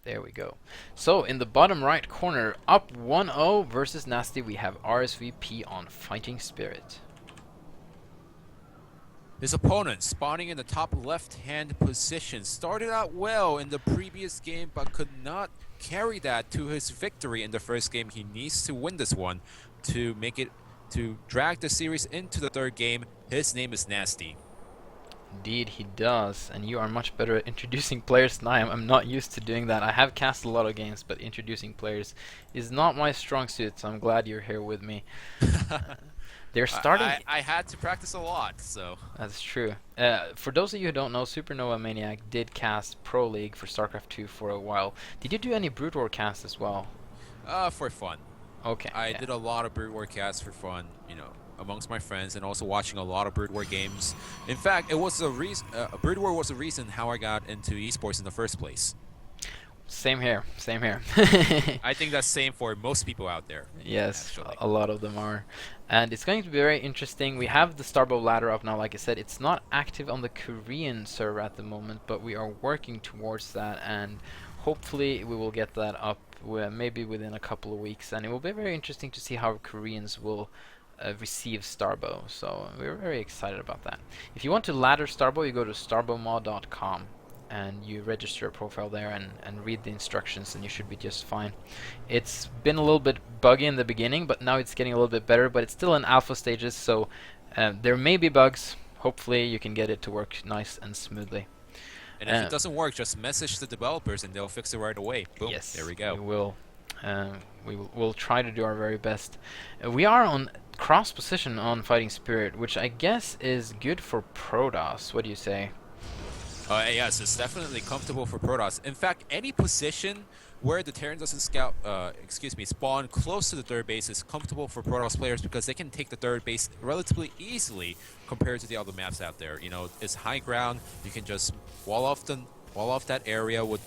There we go. So in the bottom right corner, up 1-0 versus NasD, we have rsvp on Fighting Spirit. His opponent, spawning in the top left-hand position, started out well in the previous game but could not carry that to his victory in the first game. He needs to win this one to drag the series into the third game. His name is NasD. Indeed, he does, and you are much better at introducing players than I am. I'm not used to doing that. I have cast a lot of games, but introducing players is not my strong suit, so I'm glad you're here with me. They're starting. I had to practice a lot, so. That's true. For those of you who don't know, Supernova Maniac did cast Pro League for StarCraft 2 for a while. Did you do any Brood War casts as well? For fun. Okay. I Yeah. did a lot of Brood War casts for fun, amongst my friends, and also watching a lot of Brood War games. In fact, it was a reason. Brood War was the reason how I got into esports in the first place. Same here. Same here. I think that's same for most people out there. Yes, Actually. a lot of them are. And it's going to be very interesting. We have the Starbow ladder up now, like I said. It's not active on the Korean server at the moment, but we are working towards that, and hopefully we will get that up maybe within a couple of weeks. And it will be very interesting to see how Koreans will receive Starbow. So we're very excited about that. If you want to ladder Starbow, you go to starbowmod.com. And you register a profile there and read the instructions, and you should be just fine. It's been a little bit buggy in the beginning, but now it's getting a little bit better, but it's still in alpha stages, so there may be bugs. Hopefully you can get it to work nice and smoothly. And if it doesn't work, just message the developers and they'll fix it right away. Boom, Yes, there we go. we will. We'll try to do our very best. We are on cross position on Fighting Spirit, which I guess is good for Protoss. What do you say? Yes, it's definitely comfortable for Protoss. In fact, any position where the Terran doesn't spawn close to the third base is comfortable for Protoss players because they can take the third base relatively easily compared to the other maps out there. It's high ground. You can just wall off that area with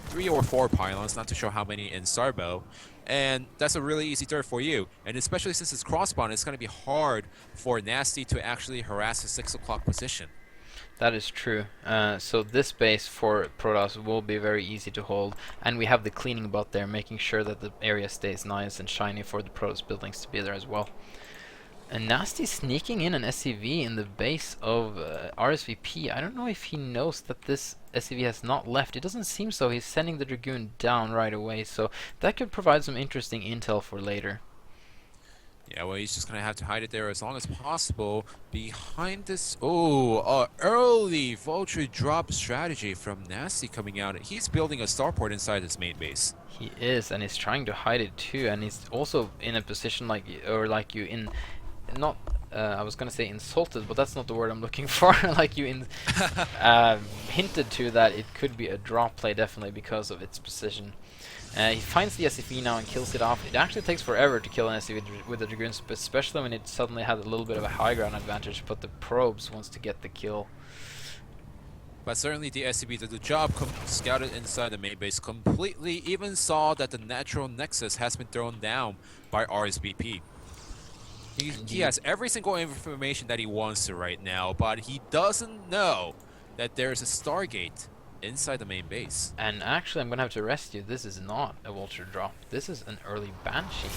3 or 4 pylons, not to show how many in Starbow. And that's a really easy third for you. And especially since it's cross-spawn, it's going to be hard for NasD to actually harass the 6 o'clock position. That is true. So this base for Protoss will be very easy to hold, and we have the cleaning bot there, making sure that the area stays nice and shiny for the Protoss buildings to be there as well. And NasD sneaking in an SCV in the base of rsvp. I don't know if he knows that this SCV has not left. It doesn't seem so. He's sending the Dragoon down right away, so that could provide some interesting intel for later. Yeah, well, he's just going to have to hide it there as long as possible behind this. Oh, early vulture drop strategy from NasD coming out. He's building a starport inside his main base. He is, and he's trying to hide it too, and he's also in a position like you in, not, I was going to say insulted, but that's not the word I'm looking for, like you in, hinted to that it could be a drop play definitely because of its position. He finds the SCV now and kills it off. It actually takes forever to kill an SCV with the Dragoons, especially when it suddenly has a little bit of a high ground advantage, but the probes wants to get the kill. But certainly the SCV did the job, scouted inside the main base completely, even saw that the natural nexus has been thrown down by rsvp. He has every single information that he wants to right now, but he doesn't know that there's a Stargate inside the main base. And actually, I'm gonna have to arrest you. This is not a vulture drop. This is an early Banshee.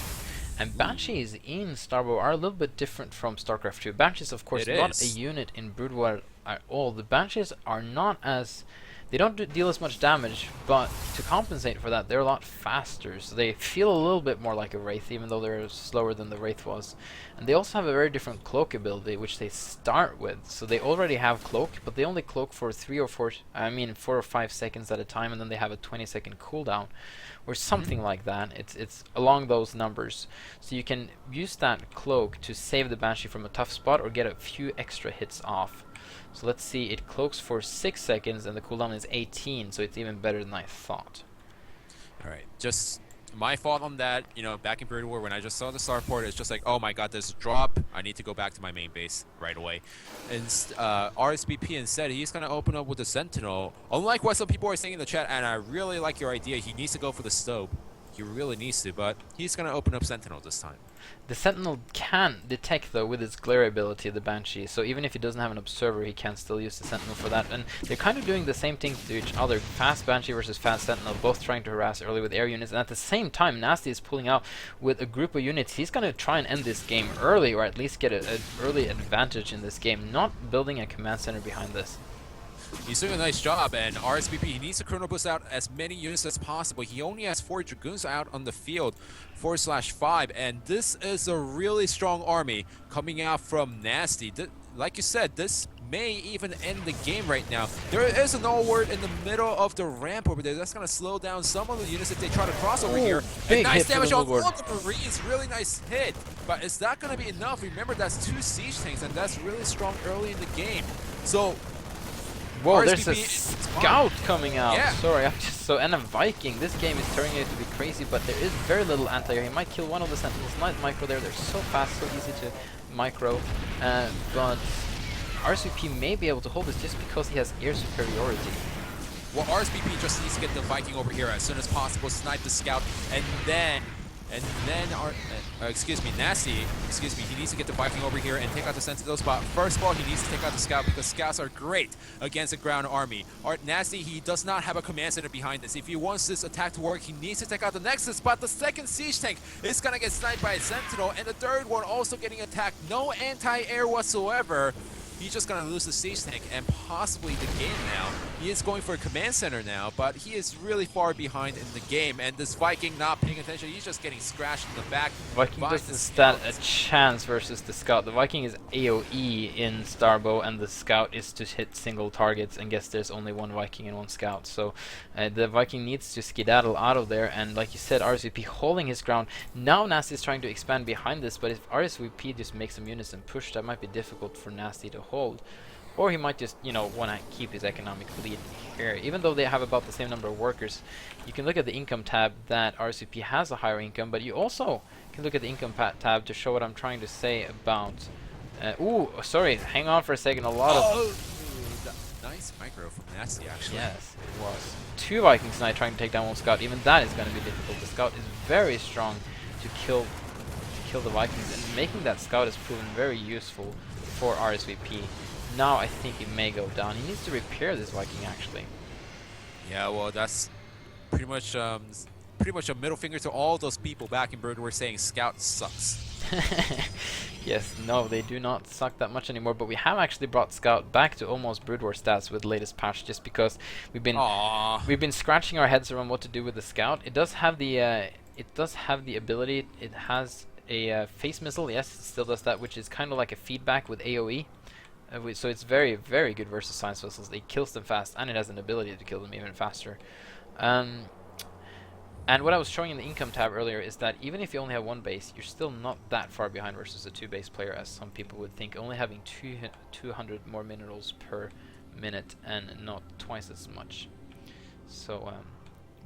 And Banshees in Starbow are a little bit different from StarCraft 2. Banshees, of course, not a unit in Brood War at all. The Banshees are not as... They don't deal as much damage, but to compensate for that, they're a lot faster. So they feel a little bit more like a Wraith, even though they're slower than the Wraith was. And they also have a very different cloak ability, which they start with. So they already have cloak, but they only cloak for 4 or 5 seconds at a time, and then they have a 20-second cooldown, or something like that. It's along those numbers. So you can use that cloak to save the Banshee from a tough spot, or get a few extra hits off. So let's see, it cloaks for 6 seconds and the cooldown is 18, so it's even better than I thought. Alright, just my fault on that. Back in Brood War, when I just saw the starport, it's just like, oh my god, there's a drop. I need to go back to my main base right away. And rsvp instead, he's going to open up with the Sentinel. Unlike what some people are saying in the chat, and I really like your idea, he needs to go for the Stobe. He really needs to, but he's gonna open up Sentinel this time. The Sentinel can detect, though, with its glare ability, the Banshee, so even if he doesn't have an observer, he can still use the Sentinel for that. And they're kind of doing the same thing to each other. Fast Banshee versus fast Sentinel, both trying to harass early with air units, and at the same time, NasD is pulling out with a group of units. He's going to try and end this game early, or at least get an early advantage in this game, not building a command center behind this. He's doing a nice job, and rsvp, he needs to chrono boost out as many units as possible. He only has 4 Dragoons out on the field, 4/5, and this is a really strong army coming out from NasD. Like you said, this may even end the game right now. There is an all word in the middle of the ramp over there. That's going to slow down some of the units if they try to cross over here. Big and nice damage on all Lord. the Marines. Really nice hit. But is that going to be enough? Remember, that's 2 siege tanks, and that's really strong early in the game. So, whoa, rsvp, there's a scout coming out. Yeah. Sorry, I'm just so, and a Viking. This game is turning out to be crazy, but there is very little anti-air. He might kill one of the Sentinels. Nice micro there. They're so fast, so easy to micro. But rsvp may be able to hold this just because he has air superiority. Well, rsvp just needs to get the Viking over here as soon as possible, snipe the scout, and then NasD, he needs to get the Viking over here and take out the Sentinel spot. First of all, he needs to take out the scout because scouts are great against a ground army. NasD, he does not have a command center behind this. If he wants this attack to work, he needs to take out the Nexus spot. The second siege tank is gonna get sniped by a Sentinel, and the third one also getting attacked. No anti-air whatsoever. He's just going to lose the siege tank and possibly the game now. He is going for a command center now, but he is really far behind in the game. And this Viking not paying attention, he's just getting scratched in the back. Viking doesn't stand a chance versus the Scout. The Viking is AoE in Starbow, and the Scout is to hit single targets, and guess there's only one Viking and one Scout. So the Viking needs to skedaddle out of there, and like you said, rsvp holding his ground. Now NasD is trying to expand behind this, but if rsvp just makes some units and push, that might be difficult for NasD to hold. Or he might just, you know, want to keep his economic lead here. Even though they have about the same number of workers, you can look at the income tab that rsvp has a higher income, but you also can look at the income tab to show what I'm trying to say about... ooh, sorry, hang on for a second, a lot of... Nice micro from NasD, actually. Yes, it was. 2 Vikings tonight trying to take down 1 Scout. Even that is going to be difficult. The Scout is very strong to kill the Vikings, and making that Scout has proven very useful for rsvp. Now I think he may go down. He needs to repair this Viking, actually. Yeah, well, that's pretty much a middle finger to all those people back in Brood who were saying Scout sucks. Yes, no, they do not suck that much anymore, but we have actually brought Scout back to almost Brood War stats with the latest patch, just because we've been scratching our heads around what to do with the Scout. It does have the ability. It has a face missile. Yes, it still does that, which is kind of like a feedback with AoE. So it's very, very good versus science vessels. It kills them fast, and it has an ability to kill them even faster. And what I was showing in the income tab earlier is that even if you only have 1 base, you're still not that far behind versus a 2 base player, as some people would think. Only having 200 more minerals per minute and not twice as much. So,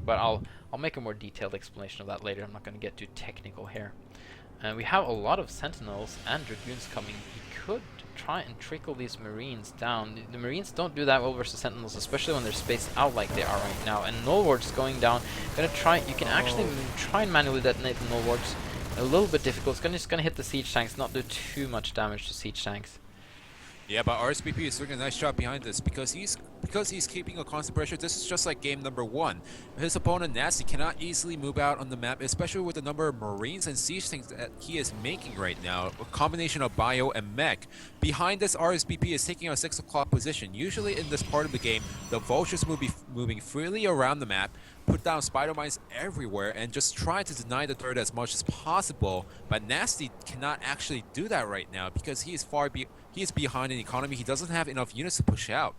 but I'll make a more detailed explanation of that later. I'm not going to get too technical here. We have a lot of Sentinels and Dragoons coming. He could try and trickle these Marines down. The Marines don't do that well versus Sentinels, especially when they're spaced out like they are right now. And Null Wards going down. Gonna try. You can actually try and manually detonate the Null Wards. A little bit difficult. It's just gonna hit the siege tanks, not do too much damage to siege tanks. Yeah, but rsvp is doing a nice job behind this because he's keeping a constant pressure. This is just like game number 1. His opponent NasD cannot easily move out on the map, especially with the number of Marines and siege tanks that he is making right now. A combination of bio and mech. Behind this, rsvp is taking a 6 o'clock position. Usually in this part of the game, the vultures will be moving freely around the map, put down spider mines everywhere, and just try to deny the third as much as possible. But NasD cannot actually do that right now because he is behind in economy. He doesn't have enough units to push out.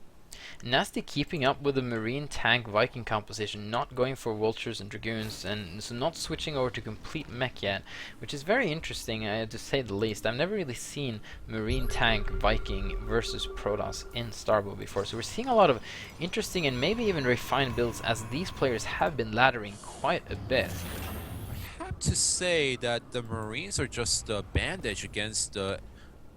NasD keeping up with the Marine tank Viking composition, not going for vultures and dragoons, and so not switching over to complete mech yet, which is very interesting to say the least. I've never really seen Marine tank Viking versus Protoss in Starbow before, so we're seeing a lot of interesting and maybe even refined builds, as these players have been laddering quite a bit. I have to say that the Marines are just a bandage against the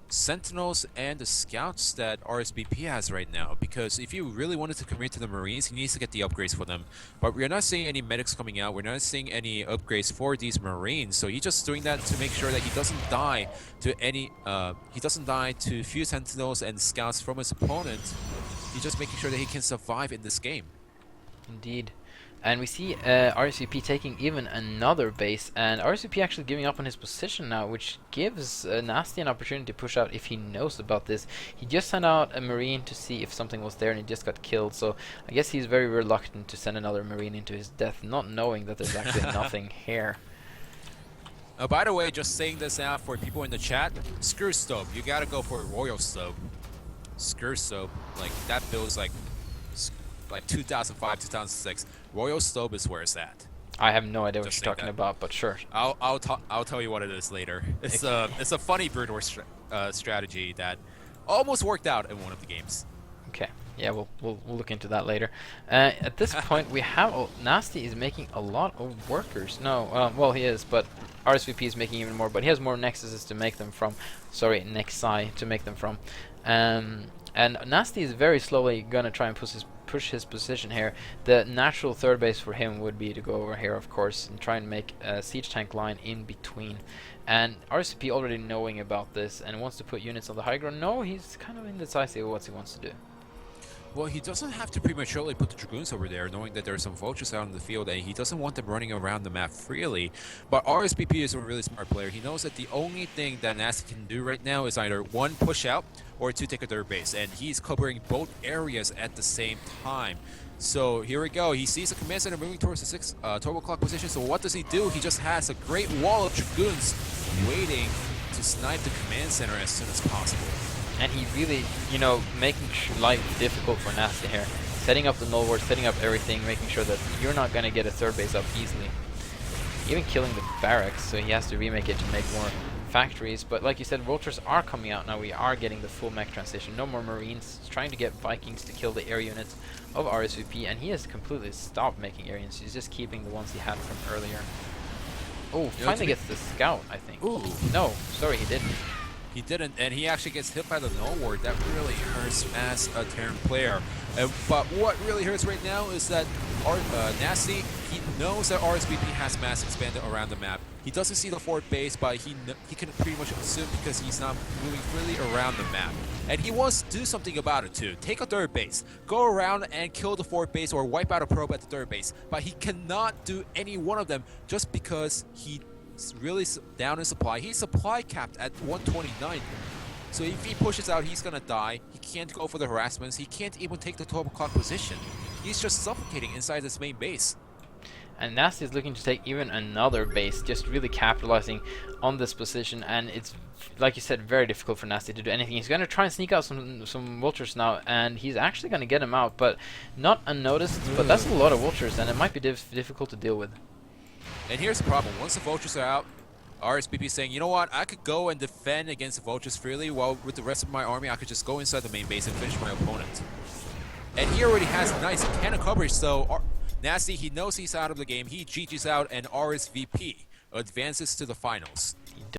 Sentinels and the Scouts that rsvp has right now, because if you really wanted to commit to the Marines, he needs to get the upgrades for them. But we're not seeing any medics coming out, we're not seeing any upgrades for these Marines, so he's just doing that to make sure that he doesn't die to few Sentinels and Scouts from his opponent. He's just making sure that he can survive in this game. Indeed. And we see rsvp taking even another base, and rsvp actually giving up on his position now, which gives NasD an opportunity to push out if he knows about this. He just sent out a Marine to see if something was there, and he just got killed, so I guess he's very reluctant to send another Marine into his death, not knowing that there's actually nothing here. By the way, just saying this out for people in the chat, screw Stobe, you gotta go for a Royal Stobe. Screw Stobe, like that build's like 2005, 2006. Royal Stobe is where it's at. I have no idea what Just you're talking about, but sure. I'll tell you what it is later. It's a funny Brood War strategy that almost worked out in one of the games. Okay, yeah, we'll look into that later. At this point, we have NasD is making a lot of workers. No, well he is, but rsvp is making even more. But he has more nexuses to make them from. Sorry, nexi to make them from. And NasD is very slowly gonna try and push his position here. The natural third base for him would be to go over here, of course, and try and make a siege tank line in between. And rsvp already knowing about this and wants to put units on the high ground. No, he's kind of indecisive of what he wants to do. Well, he doesn't have to prematurely put the Dragoons over there, knowing that there are some vultures out in the field, and he doesn't want them running around the map freely. But rsvp is a really smart player. He knows that the only thing that NasD can do right now is either 1, push out, or 2, take a third base, and he's covering both areas at the same time. So here we go. He sees the command center moving towards the 6 turbo clock position. So what does he do? He just has a great wall of Dragoons waiting to snipe the command center as soon as possible. And he really, you know, making life difficult for NasD here. Setting up the null ward, setting up everything, making sure that you're not going to get a third base up easily. Even killing the barracks, so he has to remake it to make more factories. But like you said, vultures are coming out now. We are getting the full mech transition. No more Marines. He's trying to get Vikings to kill the air units of rsvp, and he has completely stopped making air units. He's just keeping the ones he had from earlier. Oh, finally gets the scout, I think. Ooh. No, sorry, he didn't. He didn't, and he actually gets hit by the null ward. That really hurts as a Terran player. But what really hurts right now is that NasD, he knows that rsvp has mass expanded around the map. He doesn't see the fourth base, but he can pretty much assume because he's not moving freely around the map. And he wants to do something about it too. Take a third base, go around and kill the fourth base or wipe out a probe at the third base. But he cannot do any one of them just because he really down in supply. He's supply capped at 129. So if he pushes out, he's gonna die. He can't go for the harassments. He can't even take the 12 o'clock position. He's just suffocating inside his main base. And NasD is looking to take even another base, just really capitalizing on this position. And it's, like you said, very difficult for NasD to do anything. He's going to try and sneak out some vultures now, and he's actually going to get them out, but not unnoticed. But that's a lot of vultures, and it might be difficult to deal with. And here's the problem. Once the vultures are out, rsvp is saying, you know what, I could go and defend against the vultures freely, while with the rest of my army, I could just go inside the main base and finish my opponent. And he already has nice cannon coverage, so NasD, he knows he's out of the game. He GG's out, and rsvp advances to the finals.